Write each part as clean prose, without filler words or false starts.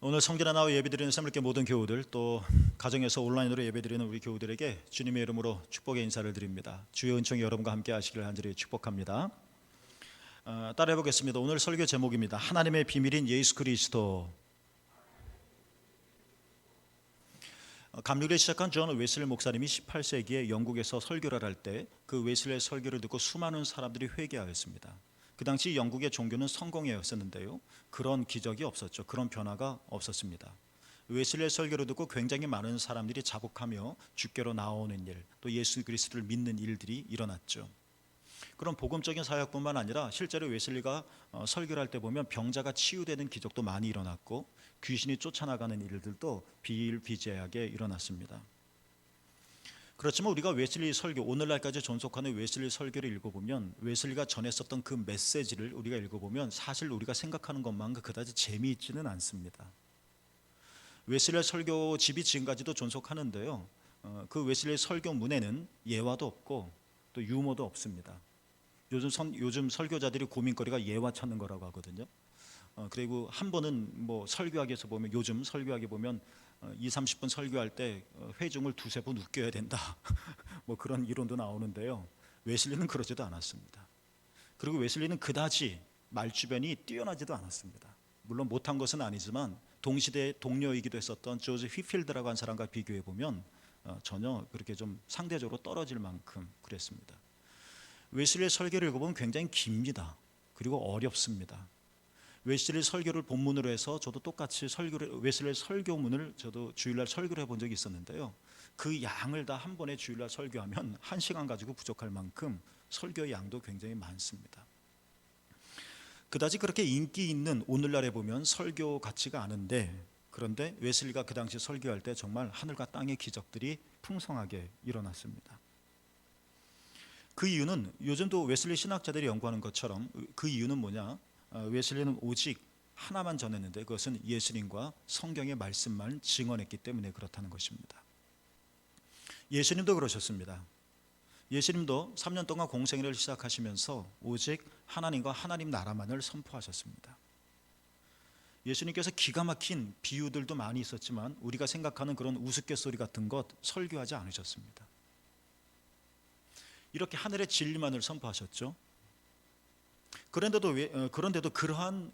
오늘 성전에 나와 예배드리는 새물교 모든 교우들, 또 가정에서 온라인으로 예배드리는 우리 교우들에게 주님의 이름으로 축복의 인사를 드립니다. 주의 은총이 여러분과 함께 하시기를 간절히 축복합니다. 따라해 보겠습니다. 오늘 설교 제목입니다. 하나님의 비밀인 예수 그리스도. 감리교를 시작한 존 웨슬리 목사님이 18세기에 영국에서 설교를 할 때 그 웨슬리의 설교를 듣고 수많은 사람들이 회개하였습니다. 그 당시 영국의 종교는 성공회였었는데요, 그런 기적이 없었죠. 그런 변화가 없었습니다. 웨슬리의 설교를 듣고 굉장히 많은 사람들이 자복하며 주께로 나오는 일, 또 예수 그리스도를 믿는 일들이 일어났죠. 그런 복음적인 사역뿐만 아니라 실제로 웨슬리가 설교를 할 때 보면 병자가 치유되는 기적도 많이 일어났고, 귀신이 쫓아나가는 일들도 비일비재하게 일어났습니다. 그렇지만 우리가 웨슬리 설교, 오늘날까지 존속하는 웨슬리 설교를 읽어보면, 웨슬리가 전했었던 그 메시지를 우리가 읽어보면 사실 우리가 생각하는 것만큼 그다지 재미있지는 않습니다. 웨슬리의 설교집이 지금까지도 존속하는데요, 그 웨슬리의 설교문에는 예화도 없고 또 유머도 없습니다. 요즘 설교자들이 고민거리가 예화 찾는 거라고 하거든요. 그리고 한 번은 뭐 설교하기 위해서 보면, 요즘 설교하기 보면 2, 30분 설교할 때 회중을 두세 번 웃겨야 된다. 뭐 그런 이론도 나오는데요. 웨슬리는 그러지도 않았습니다. 그리고 웨슬리는 그다지 말주변이 뛰어나지도 않았습니다. 물론 못한 것은 아니지만 동시대 동료이기도 했었던 조지 휘필드라고 한 사람과 비교해 보면 전혀 그렇게 좀 상대적으로 떨어질 만큼 그랬습니다. 웨슬리의 설교를 읽어보면 굉장히 깁니다. 그리고 어렵습니다. 웨슬리 설교를 본문으로 해서 저도 똑같이 웨슬리 설교문을 저도 주일날 설교를 해본 적이 있었는데요, 그 양을 다 한 번에 주일날 설교하면 1시간 가지고 부족할 만큼 설교의 양도 굉장히 많습니다. 그다지 그렇게 인기 있는 오늘날에 보면 설교 같지가 않은데, 그런데 웨슬리가 그 당시 설교할 때 정말 하늘과 땅의 기적들이 풍성하게 일어났습니다. 그 이유는 요즘도 웨슬리 신학자들이 연구하는 것처럼, 그 이유는 뭐냐? 웨슬리는 오직 하나만 전했는데 그것은 예수님과 성경의 말씀만 증언했기 때문에 그렇다는 것입니다. 예수님도 그러셨습니다. 예수님도 3년 동안 공생애를 시작하시면서 오직 하나님과 하나님 나라만을 선포하셨습니다. 예수님께서 기가 막힌 비유들도 많이 있었지만 우리가 생각하는 그런 우스갯소리 같은 것 설교하지 않으셨습니다. 이렇게 하늘의 진리만을 선포하셨죠. 그런데도 그러한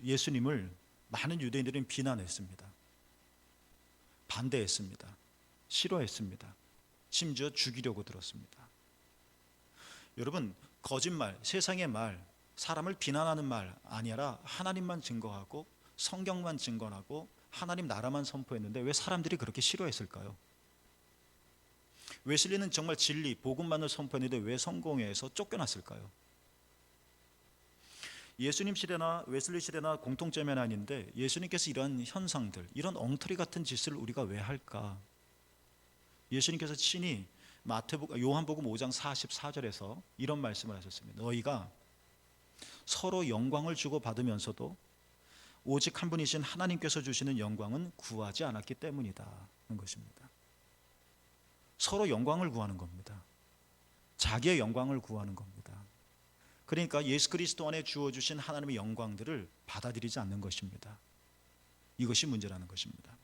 예수님을 많은 유대인들은 비난했습니다. 반대했습니다. 싫어했습니다. 심지어 죽이려고 들었습니다. 여러분, 거짓말, 세상의 말, 사람을 비난하는 말 아니라 하나님만 증거하고 성경만 증거하고 하나님 나라만 선포했는데 왜 사람들이 그렇게 싫어했을까요? 웨슬리는 정말 진리, 복음만을 선포했는데 왜 성공회에서 쫓겨났을까요? 예수님 시대나 웨슬리 시대나 공통점이 하나 있는데, 예수님께서 이런 현상들, 이런 엉터리 같은 짓을 우리가 왜 할까? 예수님께서 친히 요한복음 5장 44절에서 이런 말씀을 하셨습니다. 너희가 서로 영광을 주고 받으면서도 오직 한 분이신 하나님께서 주시는 영광은 구하지 않았기 때문이다 는 것입니다. 서로 영광을 구하는 겁니다. 자기의 영광을 구하는 겁니다. 그러니까 예수 그리스도 안에 주어주신 하나님의 영광들을 받아들이지 않는 것입니다. 이것이 문제라는 것입니다.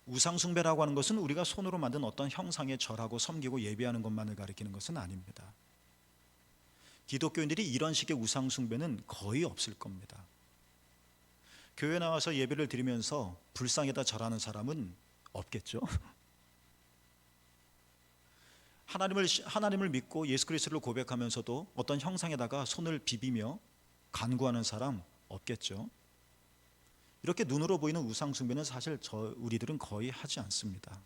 우상숭배라고 하는 것은 우리가 손으로 만든 어떤 형상에 절하고 섬기고 예배하는 것만을 가리키는 것은 아닙니다. 기독교인들이 이런 식의 우상숭배는 거의 없을 겁니다. 교회 나와서 예배를 드리면서 불상에다 절하는 사람은 없겠죠. 하나님을 믿고 예수 그리스도를 고백하면서도 어떤 형상에다가 손을 비비며 간구하는 사람 없겠죠. 이렇게 눈으로 보이는 우상숭배는 사실 우리들은 거의 하지 않습니다.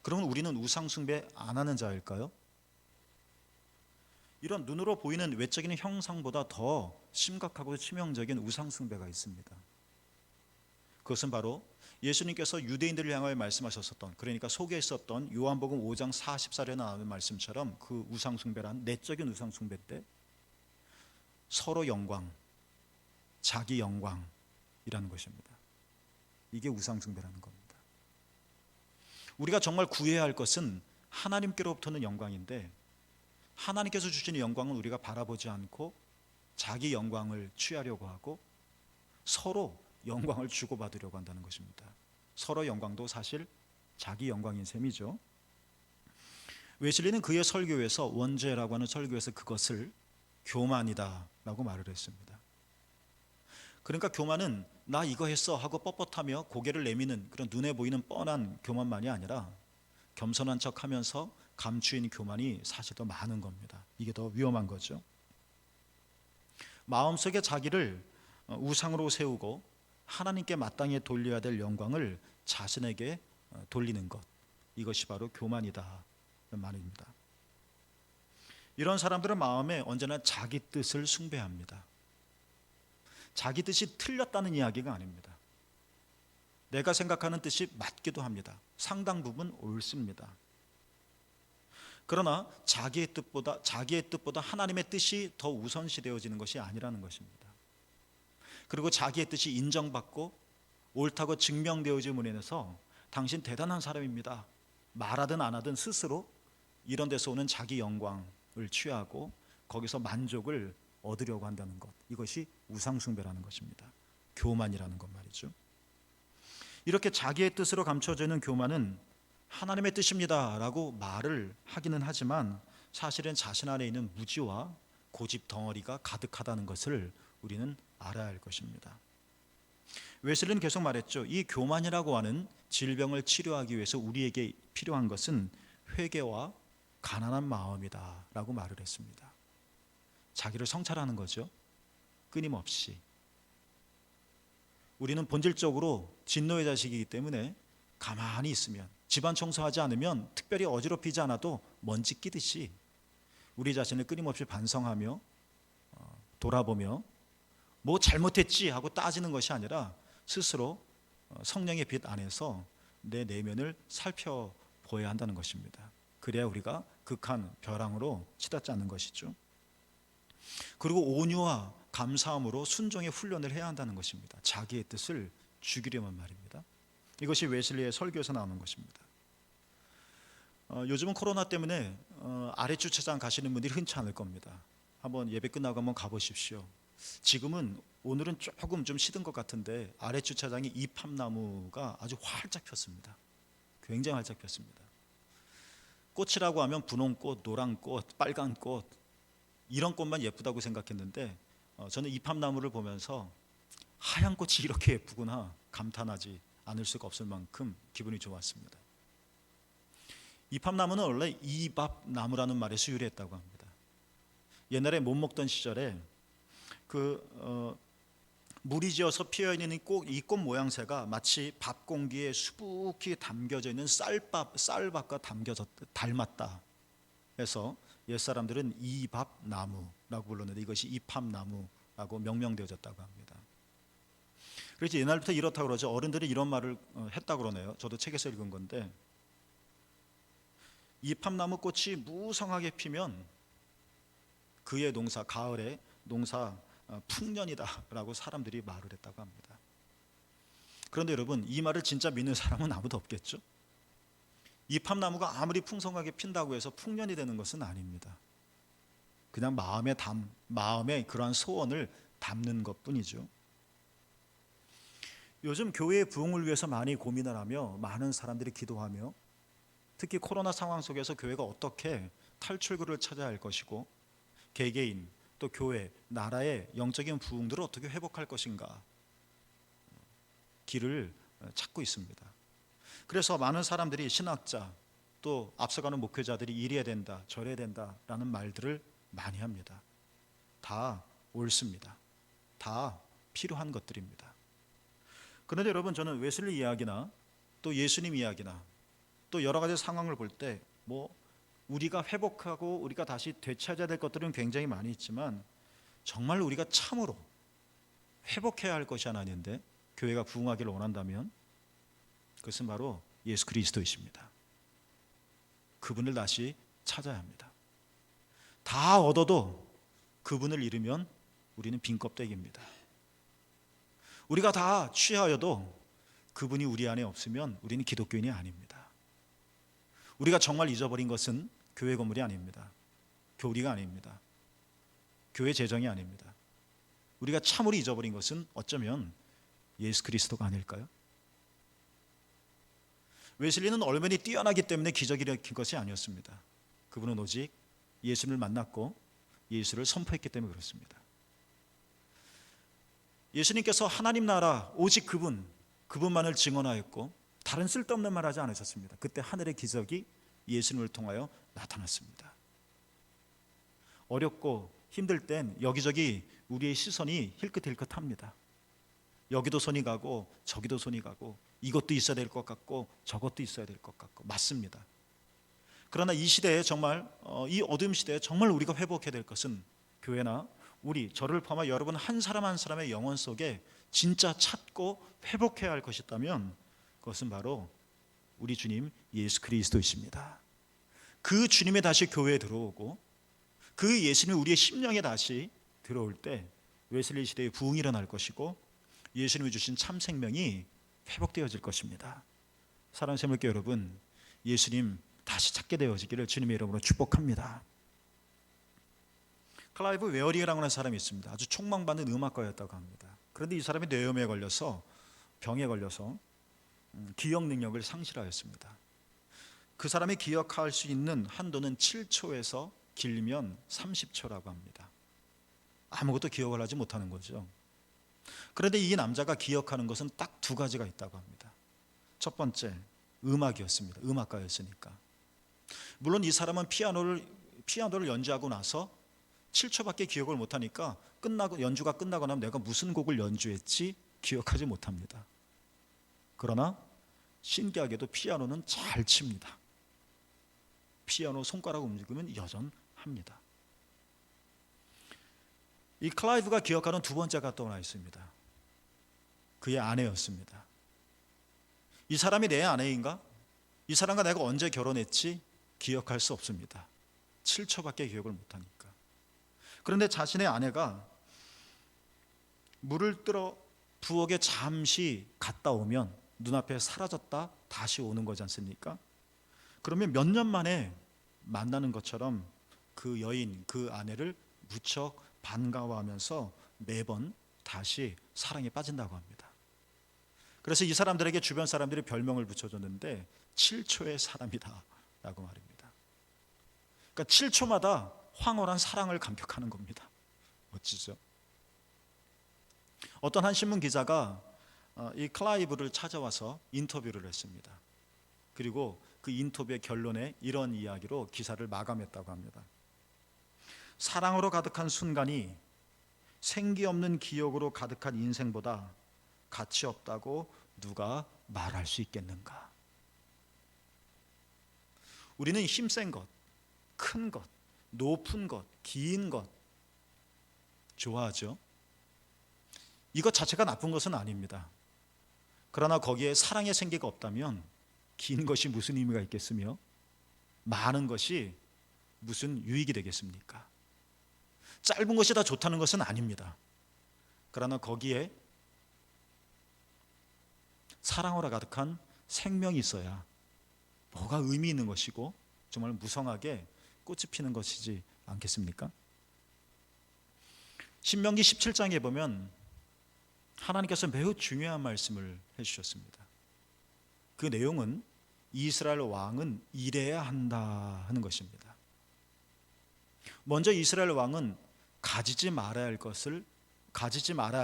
그러면 우리는 우상숭배 안 하는 자일까요? 이런 눈으로 보이는 외적인 형상보다 더 심각하고 치명적인 우상숭배가 있습니다. 그것은 바로 예수님께서 유대인들을 향하여 말씀하셨었던, 그러니까 속에 있었던 요한복음 5장 44절에 나오는 말씀처럼 그 우상숭배란 내적인 우상숭배 때 서로 영광, 자기 영광이라는 것입니다. 이게 우상숭배라는 겁니다. 우리가 정말 구해야 할 것은 하나님께로부터는 영광인데, 하나님께서 주시는 영광은 우리가 바라보지 않고 자기 영광을 취하려고 하고 서로 영광을 주고받으려고 한다는 것입니다. 서로 영광도 사실 자기 영광인 셈이죠. 웨슬리는 그의 설교에서, 원죄라고 하는 설교에서 그것을 교만이다 라고 말을 했습니다. 그러니까 교만은 나 이거 했어 하고 뻣뻣하며 고개를 내미는 그런 눈에 보이는 뻔한 교만만이 아니라 겸손한 척하면서 감추인 교만이 사실 더 많은 겁니다. 이게 더 위험한 거죠. 마음속에 자기를 우상으로 세우고 하나님께 마땅히 돌려야 될 영광을 자신에게 돌리는 것, 이것이 바로 교만이다 말입니다. 이런 사람들은 마음에 언제나 자기 뜻을 숭배합니다. 자기 뜻이 틀렸다는 이야기가 아닙니다. 내가 생각하는 뜻이 맞기도 합니다. 상당 부분 옳습니다. 그러나 자기의 뜻보다 하나님의 뜻이 더 우선시 되어지는 것이 아니라는 것입니다. 그리고 자기의 뜻이 인정받고 옳다고 증명되어짐으로 인해서 당신 대단한 사람입니다, 말하든 안 하든 스스로 이런 데서 오는 자기 영광을 취하고 거기서 만족을 얻으려고 한다는 것, 이것이 우상숭배라는 것입니다. 교만이라는 것 말이죠. 이렇게 자기의 뜻으로 감춰지는 교만은 하나님의 뜻입니다 라고 말을 하기는 하지만 사실은 자신 안에 있는 무지와 고집 덩어리가 가득하다는 것을 우리는 알아야 할 것입니다. 웨슬리는 계속 말했죠. 이 교만이라고 하는 질병을 치료하기 위해서 우리에게 필요한 것은 회개와 가난한 마음이다 라고 말을 했습니다. 자기를 성찰하는 거죠. 끊임없이. 우리는 본질적으로 진노의 자식이기 때문에 가만히 있으면, 집안 청소하지 않으면, 특별히 어지럽히지 않아도 먼지 끼듯이 우리 자신을 끊임없이 반성하며 돌아보며 뭐 잘못했지 하고 따지는 것이 아니라 스스로 성령의 빛 안에서 내 내면을 살펴보아야 한다는 것입니다. 그래야 우리가 극한 벼랑으로 치닫지 않는 것이죠. 그리고 온유와 감사함으로 순종의 훈련을 해야 한다는 것입니다. 자기의 뜻을 죽이려면 말입니다. 이것이 웨슬리의 설교에서 나오는 것입니다. 요즘은 코로나 때문에 아래 주차장 가시는 분들이 흔치 않을 겁니다. 한번 예배 끝나고 한번 가보십시오. 지금은 오늘은 조금 좀 시든 것 같은데 아래 주차장에 이팝나무가 아주 활짝 폈습니다. 굉장히 활짝 폈습니다. 꽃이라고 하면 분홍꽃, 노란꽃, 빨간꽃, 이런 꽃만 예쁘다고 생각했는데 저는 이팝나무를 보면서 하얀 꽃이 이렇게 예쁘구나 감탄하지 않을 수가 없을 만큼 기분이 좋았습니다. 이팝나무는 원래 이밥나무라는 말에서 유래했다고 합니다. 옛날에 못 먹던 시절에 물이 지어서 피어있는 이 꽃 모양새가 마치 밥 공기에 수북히 담겨져 있는 쌀밥과 닮았다 해서 옛사람들은 이밥나무라고 불렀는데 이것이 이팝나무라고 명명되어졌다고 합니다. 그래서 옛날부터 이렇다고 그러죠. 어른들이 이런 말을 했다고 그러네요. 저도 책에서 읽은 건데, 이팝나무 꽃이 무성하게 피면 그의 농사, 가을에 농사 풍년이다라고 사람들이 말을 했다고 합니다. 그런데 여러분, 이 말을 진짜 믿는 사람은 아무도 없겠죠? 이팝나무가 아무리 풍성하게 핀다고 해서 풍년이 되는 것은 아닙니다. 그냥 마음에 그러한 소원을 담는 것뿐이죠. 요즘 교회의 부흥을 위해서 많이 고민을 하며 많은 사람들이 기도하며, 특히 코로나 상황 속에서 교회가 어떻게 탈출구를 찾아야 할 것이고 개개인 또 교회, 나라의 영적인 부흥들을 어떻게 회복할 것인가 길을 찾고 있습니다. 그래서 많은 사람들이, 신학자 또 앞서가는 목회자들이 이래야 된다 저래야 된다라는 말들을 많이 합니다. 다 옳습니다. 다 필요한 것들입니다. 그런데 여러분, 저는 웨슬리 이야기나 또 예수님 이야기나 또 여러 가지 상황을 볼 때 우리가 회복하고 우리가 다시 되찾아야 될 것들은 굉장히 많이 있지만 정말 우리가 참으로 회복해야 할 것이 하나 있는데, 교회가 부흥하기를 원한다면 그것은 바로 예수 그리스도이십니다. 그분을 다시 찾아야 합니다. 다 얻어도 그분을 잃으면 우리는 빈 껍데기입니다. 우리가 다 취하여도 그분이 우리 안에 없으면 우리는 기독교인이 아닙니다. 우리가 정말 잊어버린 것은 교회 건물이 아닙니다. 교리가 아닙니다. 교회 재정이 아닙니다. 우리가 참으로 잊어버린 것은 어쩌면 예수 그리스도가 아닐까요? 웨슬리는 얼마나 뛰어나기 때문에 기적이 일으킨 것이 아니었습니다. 그분은 오직 예수를 만났고 예수를 선포했기 때문에 그렇습니다. 예수님께서 하나님 나라 오직 그분만을 증언하였고 다른 쓸데없는 말 하지 않으셨습니다. 그때 하늘의 기적이 예수님을 통하여 나타났습니다. 어렵고 힘들 땐 여기저기 우리의 시선이 힐끗힐끗합니다. 여기도 손이 가고 저기도 손이 가고 이것도 있어야 될 것 같고 저것도 있어야 될 것 같고 맞습니다. 그러나 이 시대에 정말 이 어두운 시대에 정말 우리가 회복해야 될 것은 교회나 우리 저를 포함한 여러분 한 사람 한 사람의 영혼 속에 진짜 찾고 회복해야 할 것이 있다면 그것은 바로 우리 주님 예수 그리스도이십니다. 그 주님이 다시 교회에 들어오고 그 예수님이 우리의 심령에 다시 들어올 때 웨슬리 시대에 부흥이 일어날 것이고 예수님이 주신 참 생명이 회복되어질 것입니다. 사랑하는 새물교 여러분, 예수님 다시 찾게 되어지기를 주님의 이름으로 축복합니다. 클라이브 웨어링이라고 하는 사람이 있습니다. 아주 촉망받는 음악가였다고 합니다. 그런데 이 사람이 뇌염에 걸려서 병에 걸려서 기억 능력을 상실하였습니다. 그 사람이 기억할 수 있는 한도는 7초에서 길면 30초라고 합니다. 아무것도 기억을 하지 못하는 거죠. 그런데 이 남자가 기억하는 것은 딱 두 가지가 있다고 합니다. 첫 번째, 음악이었습니다. 음악가였으니까. 물론 이 사람은 피아노를 연주하고 나서 7초밖에 기억을 못하니까 연주가 끝나고 나면 내가 무슨 곡을 연주했지 기억하지 못합니다. 그러나 신기하게도 피아노는 잘 칩니다. 피아노 손가락 움직이면 여전합니다. 이 클라이브가 기억하는 두 번째가 떠나 있습니다. 그의 아내였습니다. 이 사람이 내 아내인가? 이 사람과 내가 언제 결혼했지? 기억할 수 없습니다. 7초밖에 기억을 못하니까. 그런데 자신의 아내가 물을 뜨러 부엌에 잠시 갔다 오면 눈앞에 사라졌다 다시 오는 거지 않습니까? 그러면 몇 년 만에 만나는 것처럼 그 여인, 그 아내를 무척 반가워하면서 매번 다시 사랑에 빠진다고 합니다. 그래서 이 사람들에게 주변 사람들이 별명을 붙여줬는데 7초의 사람이다 라고 말입니다. 그러니까 7초마다 황홀한 사랑을 감격하는 겁니다. 멋지죠? 어떤 한 신문 기자가 이 클라이브를 찾아와서 인터뷰를 했습니다. 그리고 그 인터뷰의 결론에 이런 이야기로 기사를 마감했다고 합니다. 사랑으로 가득한 순간이 생기 없는 기억으로 가득한 인생보다 가치 없다고 누가 말할 수 있겠는가? 우리는 힘센 것, 큰 것, 높은 것, 긴 것 좋아하죠. 이것 자체가 나쁜 것은 아닙니다. 그러나 거기에 사랑의 생기가 없다면 긴 것이 무슨 의미가 있겠으며 많은 것이 무슨 유익이 되겠습니까? 짧은 것이 다 좋다는 것은 아닙니다. 그러나 거기에 사랑으로 가득한 생명이 있어야 뭐가 의미 있는 것이고 정말 무성하게 꽃이 피는 것이지 않겠습니까? 신명기 17장에 보면 하나님께서 매우 중요한 말씀을 해주셨습니다. 그 내용은 이스라엘 왕은 이래야 한다 하는 것입니다. 먼저 이스라엘 왕은 가지지 말아야 할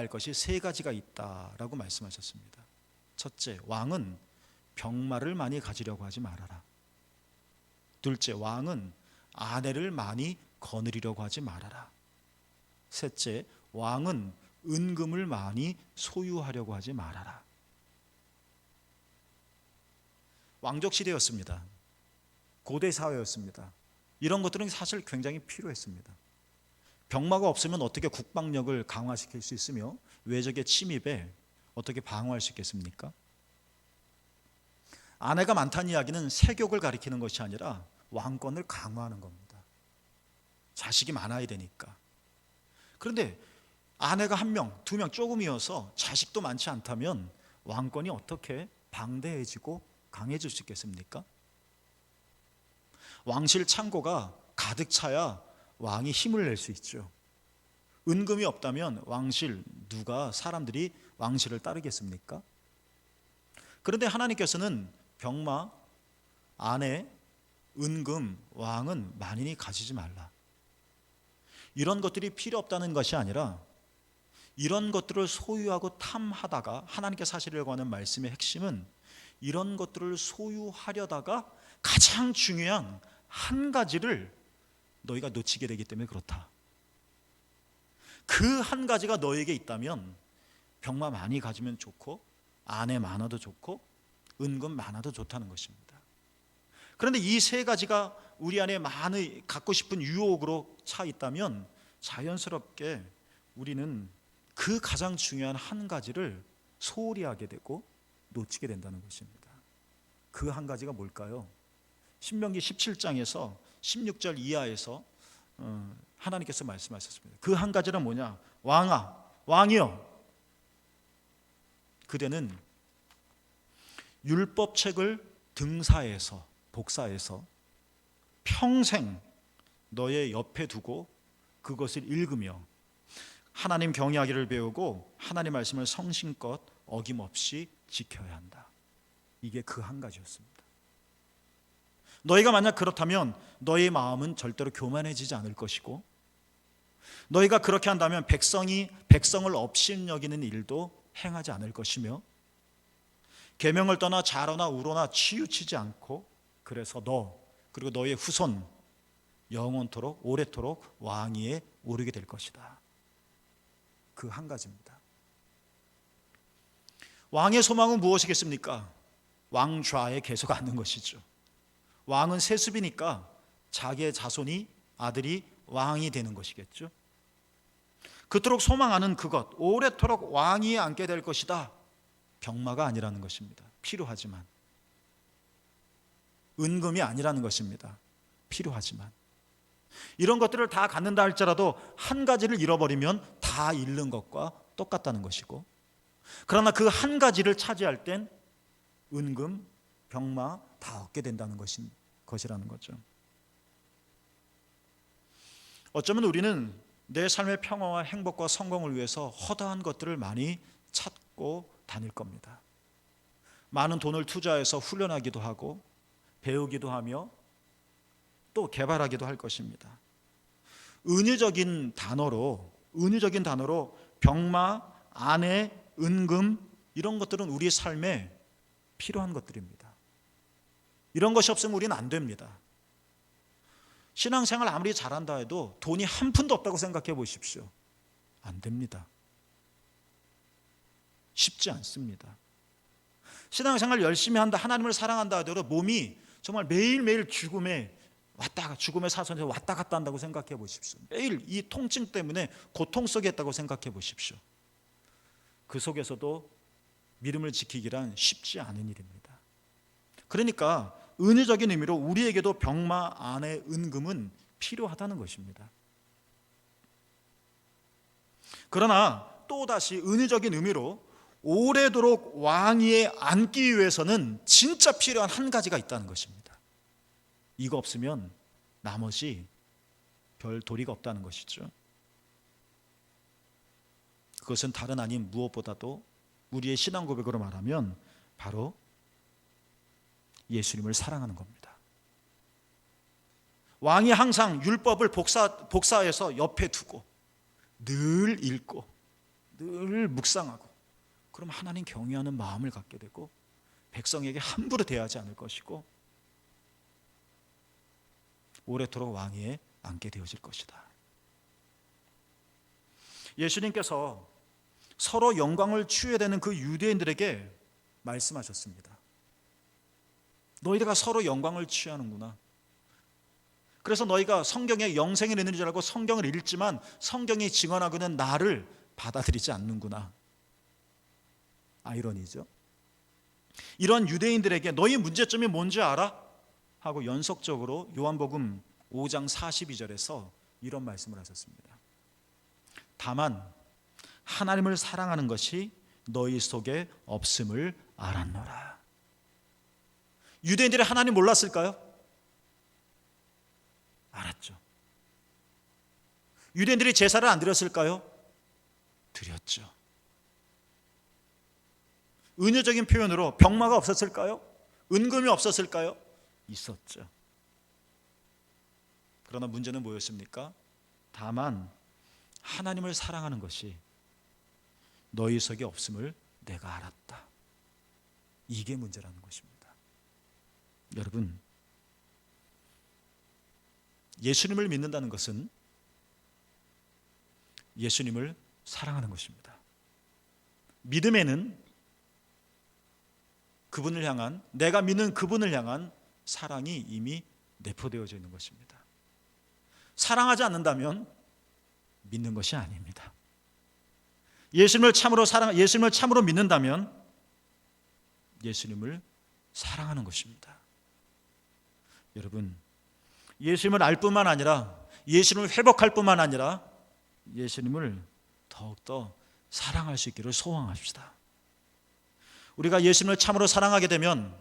것이 세 가지가 있다라고 말씀하셨습니다. 첫째, 왕은 병마를 많이 가지려고 하지 말아라. 둘째, 왕은 아내를 많이 거느리려고 하지 말아라. 셋째, 왕은 은금을 많이 소유하려고 하지 말아라. 왕족 시대였습니다. 고대 사회였습니다. 이런 것들은 사실 굉장히 필요했습니다. 병마가 없으면 어떻게 국방력을 강화시킬 수 있으며 외적의 침입에 어떻게 방어할 수 있겠습니까? 아내가 많다는 이야기는 세욕을 가리키는 것이 아니라 왕권을 강화하는 겁니다. 자식이 많아야 되니까. 그런데 아내가 한 명, 두 명 조금이어서 자식도 많지 않다면 왕권이 어떻게 방대해지고 강해질 수 있겠습니까? 왕실 창고가 가득 차야 왕이 힘을 낼 수 있죠. 은금이 없다면 왕실, 누가 사람들이 왕실을 따르겠습니까? 그런데 하나님께서는 병마, 아내, 은금, 왕은 만인이 가지지 말라. 이런 것들이 필요 없다는 것이 아니라 이런 것들을 소유하고 탐하다가, 하나님께 사시려고 하는 말씀의 핵심은 이런 것들을 소유하려다가 가장 중요한 한 가지를 너희가 놓치게 되기 때문에 그렇다. 그 한 가지가 너에게 있다면 병마 많이 가지면 좋고 아내 많아도 좋고 은금 많아도 좋다는 것입니다. 그런데 이 세 가지가 우리 안에 많이 갖고 싶은 유혹으로 차 있다면 자연스럽게 우리는 그 가장 중요한 한 가지를 소홀히 하게 되고 놓치게 된다는 것입니다. 그 한 가지가 뭘까요? 신명기 17장에서 16절 이하에서 하나님께서 말씀하셨습니다. 그 한 가지는 뭐냐? 왕이여, 그대는 율법책을 등사해서, 복사해서 평생 너의 옆에 두고 그것을 읽으며 하나님 경외하기를 배우고 하나님 말씀을 성심껏 어김없이 지켜야 한다. 이게 그 한 가지였습니다. 너희가 만약 그렇다면 너희 마음은 절대로 교만해지지 않을 것이고, 너희가 그렇게 한다면 백성이 백성을 업신여기는 일도 행하지 않을 것이며, 계명을 떠나 자로나 우로나 치우치지 않고, 그래서 너 그리고 너의 후손 영원토록 오래도록 왕위에 오르게 될 것이다. 그 한 가지입니다. 왕의 소망은 무엇이겠습니까? 왕좌에 계속 앉는 것이죠. 왕은 세습이니까 자기의 자손이, 아들이 왕이 되는 것이겠죠. 그토록 소망하는 그것, 오래도록 왕위에 앉게 될 것이다. 병마가 아니라는 것입니다. 필요하지만. 은금이 아니라는 것입니다. 필요하지만. 이런 것들을 다 갖는다 할지라도 한 가지를 잃어버리면 다 잃는 것과 똑같다는 것이고, 그러나 그 한 가지를 차지할 땐 은금, 병마 다 얻게 된다는 것이라는 거죠. 어쩌면 우리는 내 삶의 평화와 행복과 성공을 위해서 허다한 것들을 많이 찾고 다닐 겁니다. 많은 돈을 투자해서 훈련하기도 하고 배우기도 하며 또 개발하기도 할 것입니다. 은유적인 단어로 병마, 아내, 은금, 이런 것들은 우리 삶에 필요한 것들입니다. 이런 것이 없으면 우리는 안 됩니다. 신앙생활 아무리 잘한다 해도 돈이 한 푼도 없다고 생각해 보십시오. 안 됩니다. 쉽지 않습니다. 신앙생활 열심히 한다, 하나님을 사랑한다 하더라도 몸이 정말 매일매일 죽음의 사선에서 왔다 갔다 한다고 생각해 보십시오. 매일 이 통증 때문에 고통 속에 있다고 생각해 보십시오. 그 속에서도 믿음을 지키기란 쉽지 않은 일입니다. 그러니까 은유적인 의미로 우리에게도 병마, 아내, 은금은 필요하다는 것입니다. 그러나 또다시 은유적인 의미로 오래도록 왕위에 앉기 위해서는 진짜 필요한 한 가지가 있다는 것입니다. 이거 없으면 나머지 별 도리가 없다는 것이죠. 그것은 다른 아닌 무엇보다도 우리의 신앙 고백으로 말하면 바로 예수님을 사랑하는 겁니다. 왕이 항상 율법을 복사해서 옆에 두고 늘 읽고 늘 묵상하고, 그럼 하나님 경외하는 마음을 갖게 되고 백성에게 함부로 대하지 않을 것이고 오래도록 왕위에 앉게 되어질 것이다. 예수님께서 서로 영광을 취해야 되는 그 유대인들에게 말씀하셨습니다. 너희가 서로 영광을 취하는구나. 그래서 너희가 성경에 영생이 있는 줄 알고 성경을 읽지만 성경이 증언하고는 나를 받아들이지 않는구나. 아이러니죠. 이런 유대인들에게 너희 문제점이 뭔지 알아? 하고 연속적으로 요한복음 5장 42절에서 이런 말씀을 하셨습니다. 다만 하나님을 사랑하는 것이 너희 속에 없음을 알았노라. 유대인들이 하나님 몰랐을까요? 알았죠. 유대인들이 제사를 안 드렸을까요? 드렸죠. 은유적인 표현으로 병마가 없었을까요? 은금이 없었을까요? 있었죠. 그러나 문제는 뭐였습니까? 다만 하나님을 사랑하는 것이 너희 속에 없음을 내가 알았다. 이게 문제라는 것입니다. 여러분, 예수님을 믿는다는 것은 예수님을 사랑하는 것입니다. 믿음에는 그분을 향한, 내가 믿는 그분을 향한 사랑이 이미 내포되어져 있는 것입니다. 사랑하지 않는다면 믿는 것이 아닙니다. 예수님을 참으로 믿는다면 예수님을 사랑하는 것입니다. 여러분, 예수님을 알 뿐만 아니라, 예수님을 회복할 뿐만 아니라 예수님을 더욱더 사랑할 수 있기를 소원합시다. 우리가 예수님을 참으로 사랑하게 되면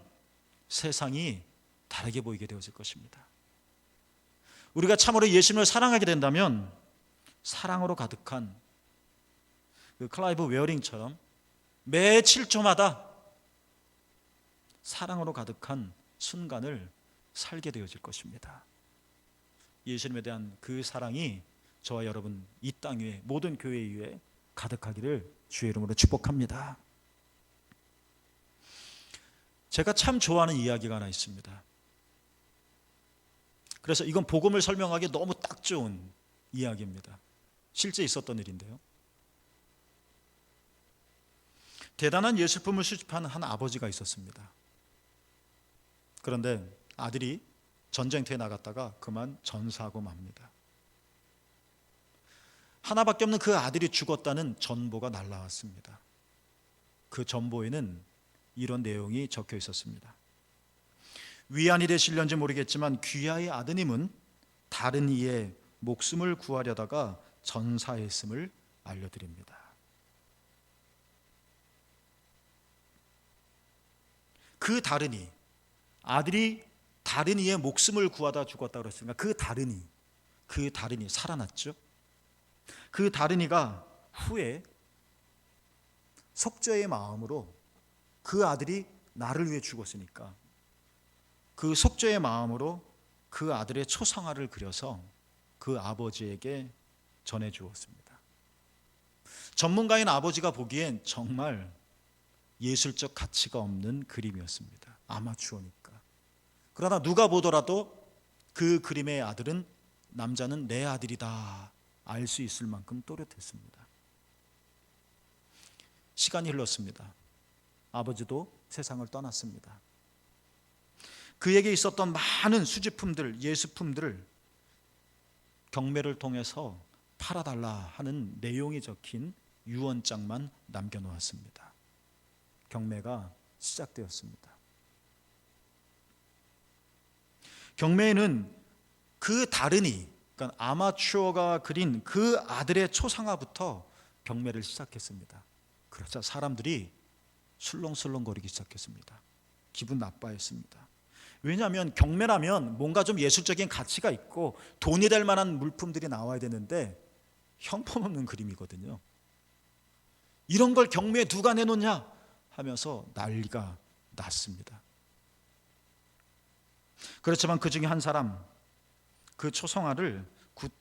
세상이 다르게 보이게 되어질 것입니다. 우리가 참으로 예수님을 사랑하게 된다면 사랑으로 가득한 그 클라이브 웨어링처럼 매 7초마다 사랑으로 가득한 순간을 살게 되어질 것입니다. 예수님에 대한 그 사랑이 저와 여러분 이 땅 위에, 모든 교회 위에 가득하기를 주의 이름으로 축복합니다. 제가 참 좋아하는 이야기가 하나 있습니다. 그래서 이건 복음을 설명하기 너무 딱 좋은 이야기입니다. 실제 있었던 일인데요. 대단한 예술품을 수집하는 한 아버지가 있었습니다. 그런데 아들이 전쟁터에 나갔다가 그만 전사하고 맙니다. 하나밖에 없는 그 아들이 죽었다는 전보가 날라왔습니다. 그 전보에는 이런 내용이 적혀 있었습니다. 위안이 되실런지 모르겠지만 귀하의 아드님은 다른 이의 목숨을 구하려다가 전사했음을 알려드립니다. 그 다른 이, 아들이 다른 이의 목숨을 구하다 죽었다고 그랬으니까 그 다른 이 살아났죠. 그 다른 이가 후에 속죄의 마음으로, 그 아들이 나를 위해 죽었으니까 그 속죄의 마음으로 그 아들의 초상화를 그려서 그 아버지에게 전해주었습니다. 전문가인 아버지가 보기엔 정말 예술적 가치가 없는 그림이었습니다. 아마추어니까. 그러나 누가 보더라도 그 그림의 아들은, 남자는 내 아들이다 알 수 있을 만큼 또렷했습니다. 시간이 흘렀습니다. 아버지도 세상을 떠났습니다. 그에게 있었던 많은 수집품들, 예술품들을 경매를 통해서 팔아달라 하는 내용이 적힌 유언장만 남겨놓았습니다. 경매가 시작되었습니다. 경매에는 그 다른이, 그러니까 아마추어가 그린 그 아들의 초상화부터 경매를 시작했습니다. 그러자 사람들이 술렁술렁거리기 시작했습니다. 기분 나빠했습니다. 왜냐하면 경매라면 뭔가 좀 예술적인 가치가 있고 돈이 될 만한 물품들이 나와야 되는데 형편없는 그림이거든요. 이런 걸 경매에 누가 내놓냐 하면서 난리가 났습니다. 그렇지만 그 중에 한 사람, 그 초상화를 $9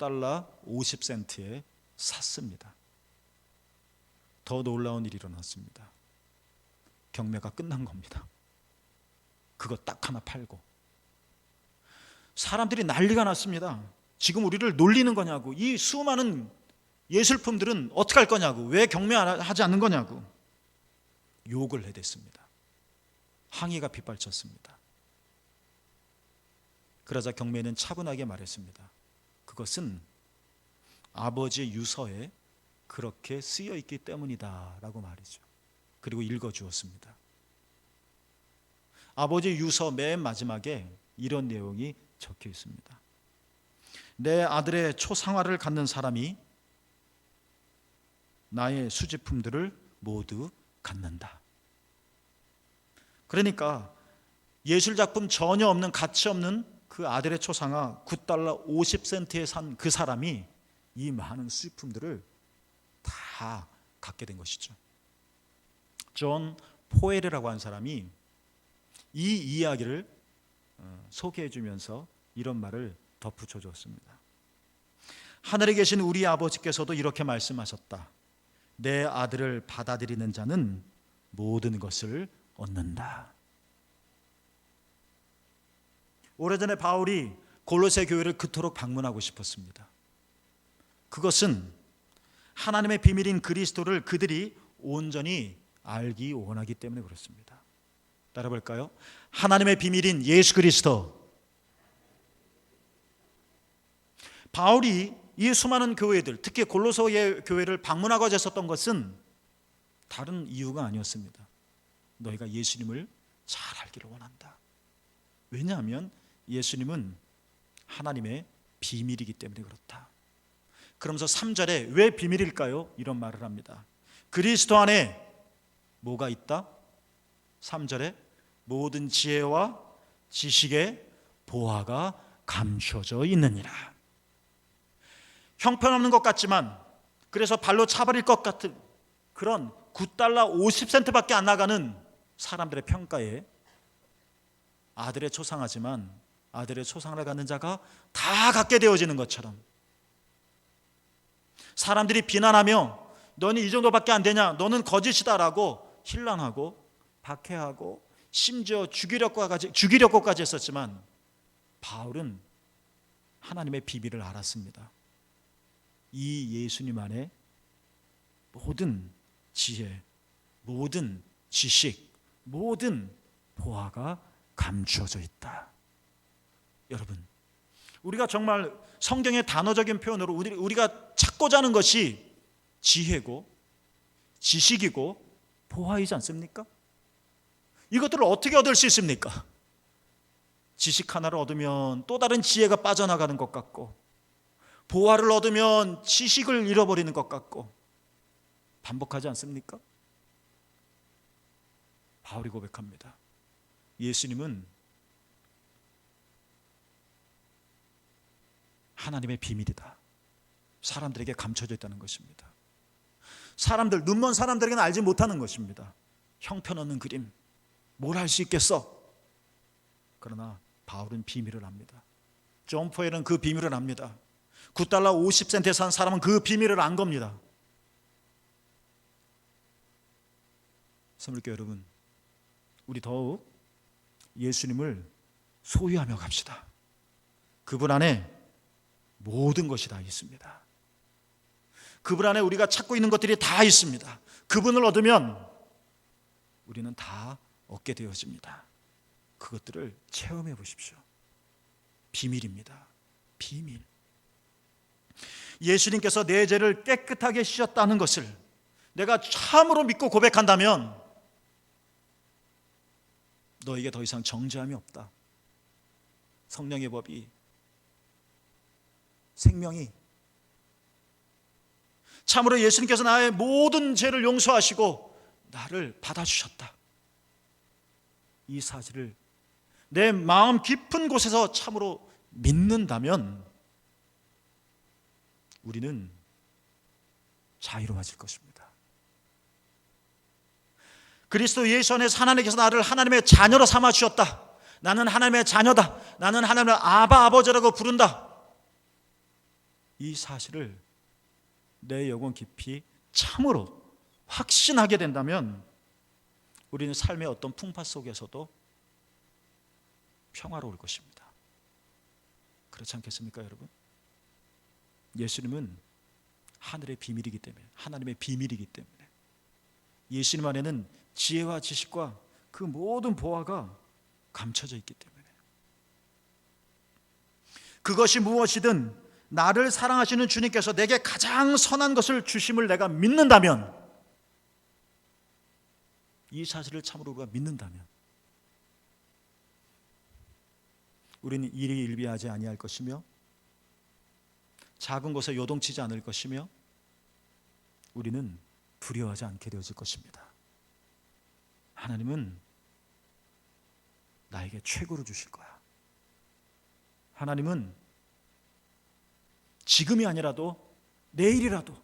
50센트에 샀습니다. 더 놀라운 일이 일어났습니다. 경매가 끝난 겁니다. 그거 딱 하나 팔고 사람들이 난리가 났습니다. 지금 우리를 놀리는 거냐고, 이 수많은 예술품들은 어떻게 할 거냐고, 왜 경매하지 않는 거냐고 욕을 해댔습니다. 항의가 빗발쳤습니다. 그러자 경매는 차분하게 말했습니다. 그것은 아버지의 유서에 그렇게 쓰여 있기 때문이다 라고 말이죠. 그리고 읽어주었습니다. 아버지의 유서 맨 마지막에 이런 내용이 적혀 있습니다. 내 아들의 초상화를 갖는 사람이 나의 수집품들을 모두 갖는다. 그러니까 예술작품 전혀 없는, 가치 없는 그 아들의 초상화 $9 50센트에 산 그 사람이 이 많은 수익품들을 다 갖게 된 것이죠. 존 포엘이라고 하는 사람이 이 이야기를 소개해 주면서 이런 말을 덧붙여 줬습니다. 하늘에 계신 우리 아버지께서도 이렇게 말씀하셨다. 내 아들을 받아들이는 자는 모든 것을 얻는다. 오래전에 바울이 골로새 교회를 그토록 방문하고 싶었습니다. 그것은 하나님의 비밀인 그리스도를 그들이 온전히 알기 원하기 때문에 그렇습니다. 따라볼까요? 하나님의 비밀인 예수 그리스도. 바울이 이 수많은 교회들, 특히 골로새의 교회를 방문하고자 했었던 것은 다른 이유가 아니었습니다. 너희가 예수님을 잘 알기를 원한다. 왜냐하면 예수님은 하나님의 비밀이기 때문에 그렇다. 그러면서 3절에 왜 비밀일까요? 이런 말을 합니다. 그리스도 안에 뭐가 있다? 3절에 모든 지혜와 지식의 보화가 감춰져 있느니라. 형편없는 것 같지만, 그래서 발로 차버릴 것 같은 그런 9달러 50센트밖에 안 나가는 사람들의 평가에 아들의 초상하지만 아들의 초상을 갖는 자가 다 갖게 되어지는 것처럼, 사람들이 비난하며 너는 이 정도밖에 안 되냐, 너는 거짓이다라고 힐난하고 박해하고 심지어 죽이려고까지 했었지만, 바울은 하나님의 비밀을 알았습니다. 이 예수님 안에 모든 지혜, 모든 지식, 모든 보화가 감추어져 있다. 여러분, 우리가 정말 성경의 단어적인 표현으로 우리가 찾고자 하는 것이 지혜고 지식이고 보화이지 않습니까? 이것들을 어떻게 얻을 수 있습니까? 지식 하나를 얻으면 또 다른 지혜가 빠져나가는 것 같고, 보화를 얻으면 지식을 잃어버리는 것 같고, 반복하지 않습니까? 바울이 고백합니다. 예수님은 하나님의 비밀이다. 사람들에게 감춰져 있다는 것입니다. 눈먼 사람들에게는 알지 못하는 것입니다. 형편없는 그림, 뭘 할 수 있겠어? 그러나 바울은 비밀을 압니다. 존 포엘은 그 비밀을 압니다. 9달러 50센트에 산 사람은 그 비밀을 안 겁니다. 선물교 여러분, 우리 더욱 예수님을 소유하며 갑시다. 그분 안에 모든 것이 다 있습니다. 그분 안에 우리가 찾고 있는 것들이 다 있습니다. 그분을 얻으면 우리는 다 얻게 되어집니다. 그것들을 체험해 보십시오. 비밀입니다. 비밀. 예수님께서 내 죄를 깨끗하게 씻었다는 것을 내가 참으로 믿고 고백한다면 너에게 더 이상 정죄함이 없다. 성령의 법이, 생명이, 참으로 예수님께서 나의 모든 죄를 용서하시고 나를 받아주셨다. 이 사실을 내 마음 깊은 곳에서 참으로 믿는다면 우리는 자유로워질 것입니다. 그리스도 예수 안에서 하나님께서 나를 하나님의 자녀로 삼아 주셨다. 나는 하나님의 자녀다. 나는 하나님의 아바 아버지라고 부른다. 이 사실을 내 영혼 깊이 참으로 확신하게 된다면 우리는 삶의 어떤 풍파 속에서도 평화로울 것입니다. 그렇지 않겠습니까, 여러분? 예수님은 하늘의 비밀이기 때문에, 하나님의 비밀이기 때문에, 예수님 안에는 지혜와 지식과 그 모든 보화가 감춰져 있기 때문에, 그것이 무엇이든 나를 사랑하시는 주님께서 내게 가장 선한 것을 주심을 내가 믿는다면, 이 사실을 참으로 우리가 믿는다면 우리는 일희일비하지 아니할 것이며 작은 것에 요동치지 않을 것이며 우리는 두려워하지 않게 되어질 것입니다. 하나님은 나에게 최고로 주실 거야. 하나님은 지금이 아니라도 내일이라도,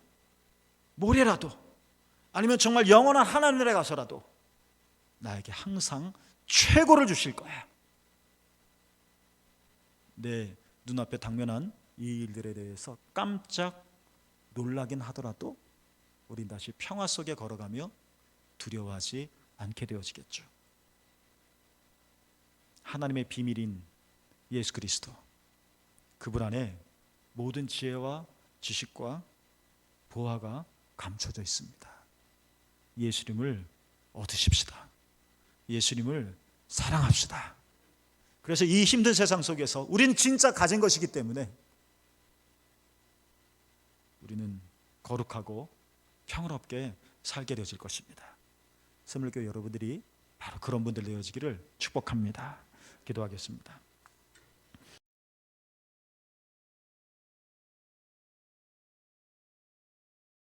모레라도, 아니면 정말 영원한 하나님에 가서라도 나에게 항상 최고를 주실 거야. 내 눈앞에 당면한 이 일들에 대해서 깜짝 놀라긴 하더라도 우린 다시 평화 속에 걸어가며 두려워하지 않게 되어지겠죠. 하나님의 비밀인 예수 그리스도, 그분 안에 모든 지혜와 지식과 보화가 감춰져 있습니다. 예수님을 얻으십시다. 예수님을 사랑합시다. 그래서 이 힘든 세상 속에서 우리는 진짜 가진 것이기 때문에 우리는 거룩하고 평화롭게 살게 되어질 것입니다. 새물교회 여러분들이 바로 그런 분들 되어지기를 축복합니다. 기도하겠습니다.